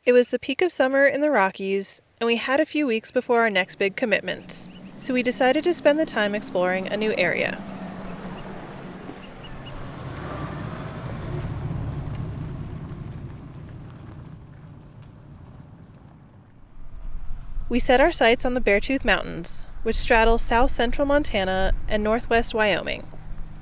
It was the peak of summer in the Rockies, and we had a few weeks before our next big commitments, so we decided to spend the time exploring a new area. We set our sights on the Beartooth Mountains, which straddle south-central Montana and northwest Wyoming,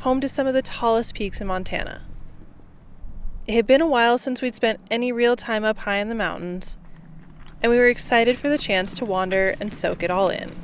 home to some of the tallest peaks in Montana. It had been a while since we'd spent any real time up high in the mountains, and we were excited for the chance to wander and soak it all in.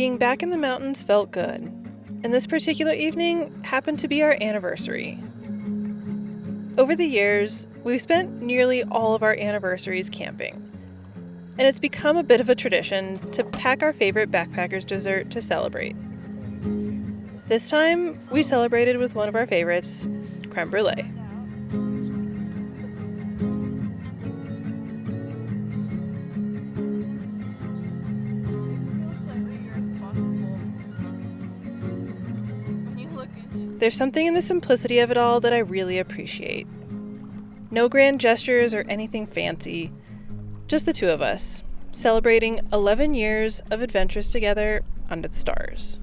Being back in the mountains felt good, and this particular evening happened to be our anniversary. Over the years, we've spent nearly all of our anniversaries camping, and it's become a bit of a tradition to pack our favorite backpackers' dessert to celebrate. This time, we celebrated with one of our favorites, creme brulee. There's something in the simplicity of it all that I really appreciate. No grand gestures or anything fancy, just the two of us, celebrating 11 years of adventures together under the stars.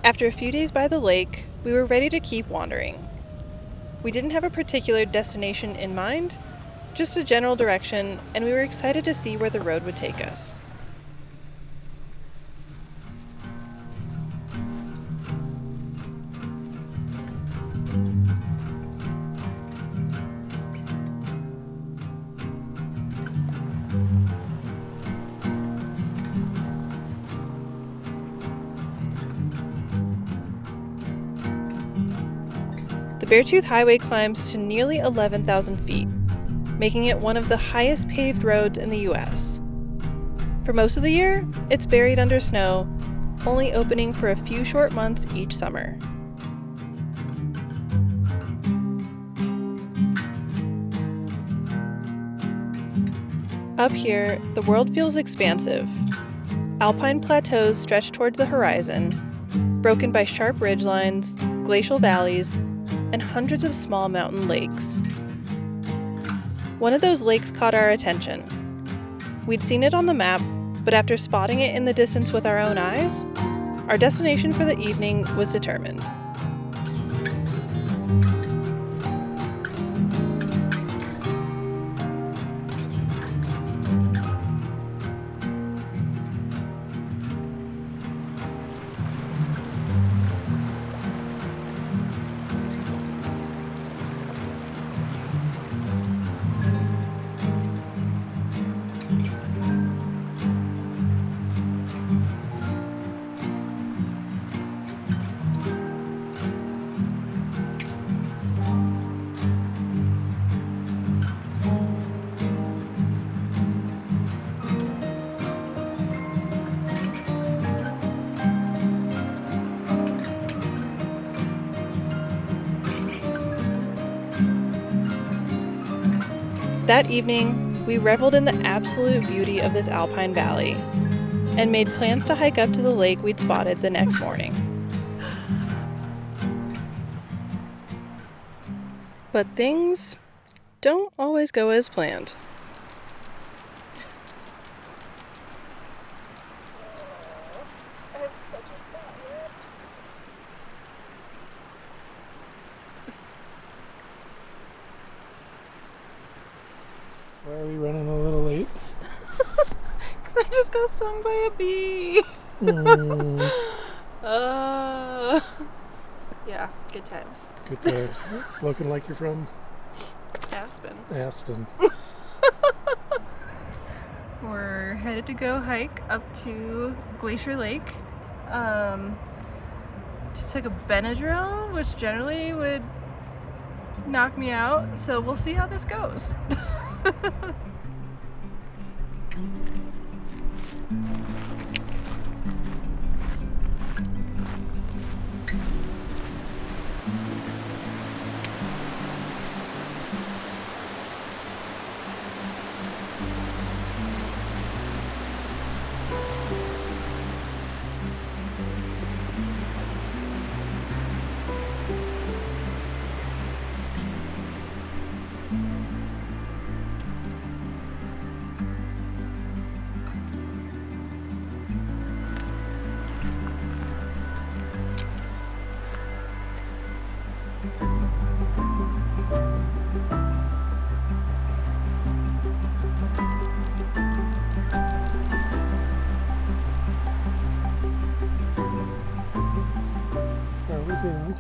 After a few days by the lake, we were ready to keep wandering. We didn't have a particular destination in mind, just a general direction, and we were excited to see where the road would take us. The Beartooth Highway climbs to nearly 11,000 feet, making it one of the highest paved roads in the U.S. For most of the year, it's buried under snow, only opening for a few short months each summer. Up here, the world feels expansive. Alpine plateaus stretch towards the horizon, broken by sharp ridgelines, glacial valleys, and hundreds of small mountain lakes. One of those lakes caught our attention. We'd seen it on the map, but after spotting it in the distance with our own eyes, our destination for the evening was determined. That evening, we reveled in the absolute beauty of this alpine valley and made plans to hike up to the lake we'd spotted the next morning. But things don't always go as planned. Why are we running a little late? Because I just got stung by a bee. Yeah, good times. Good times. Looking like you're from Aspen. Aspen. We're headed to go hike up to Glacier Lake. Just took a Benadryl, which generally would knock me out, so we'll see how this goes. doing?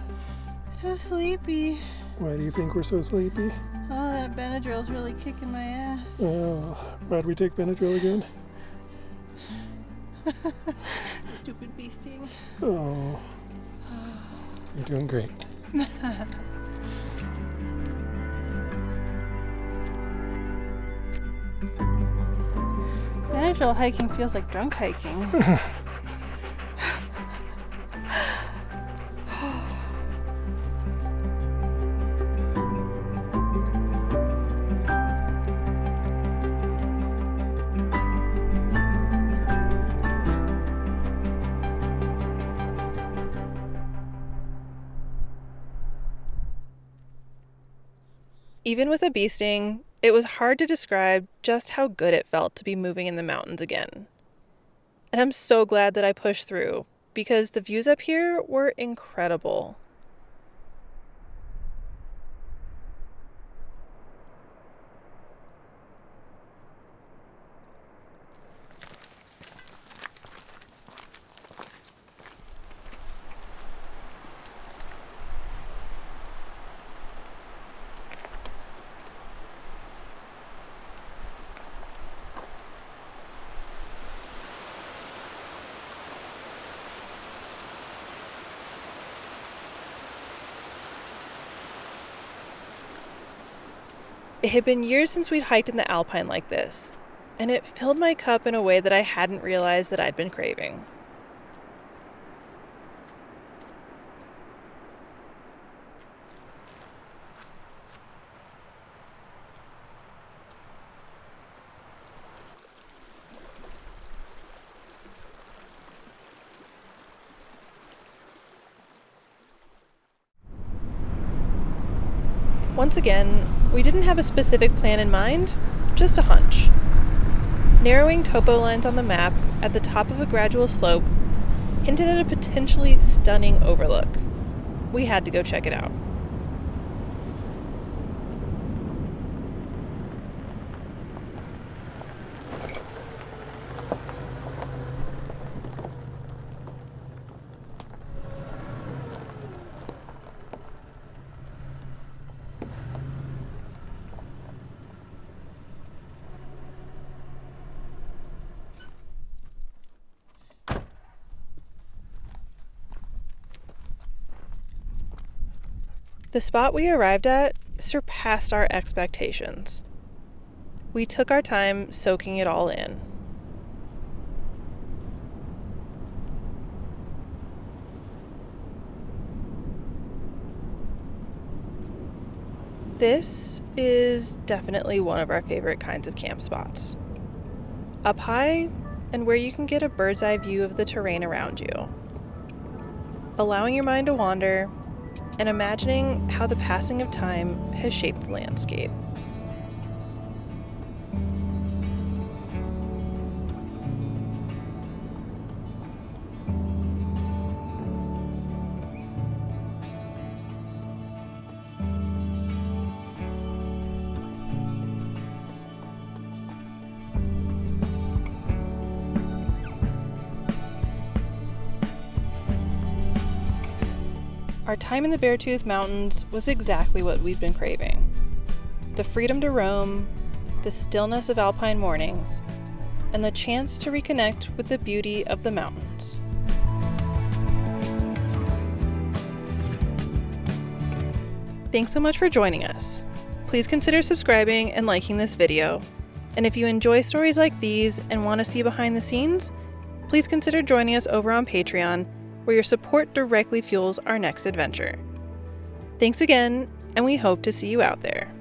So sleepy. Why do you think we're so sleepy? Oh, that Benadryl's really kicking my ass. Oh, why'd we take Benadryl again? Stupid bee sting. Oh, you're doing great. Benadryl hiking feels like drunk hiking. Even with a bee sting, it was hard to describe just how good it felt to be moving in the mountains again. And I'm so glad that I pushed through, because the views up here were incredible. It had been years since we'd hiked in the alpine like this, and it filled my cup in a way that I hadn't realized that I'd been craving. Once again, we didn't have a specific plan in mind, just a hunch. Narrowing topo lines on the map at the top of a gradual slope hinted at a potentially stunning overlook. We had to go check it out. The spot we arrived at surpassed our expectations. We took our time soaking it all in. This is definitely one of our favorite kinds of camp spots. Up high and where you can get a bird's eye view of the terrain around you. Allowing your mind to wander and imagining how the passing of time has shaped the landscape. Our time in the Beartooth Mountains was exactly what we'd been craving. The freedom to roam, the stillness of alpine mornings, and the chance to reconnect with the beauty of the mountains. Thanks so much for joining us. Please consider subscribing and liking this video. And if you enjoy stories like these and want to see behind the scenes, please consider joining us over on Patreon, where your support directly fuels our next adventure. Thanks again, and we hope to see you out there.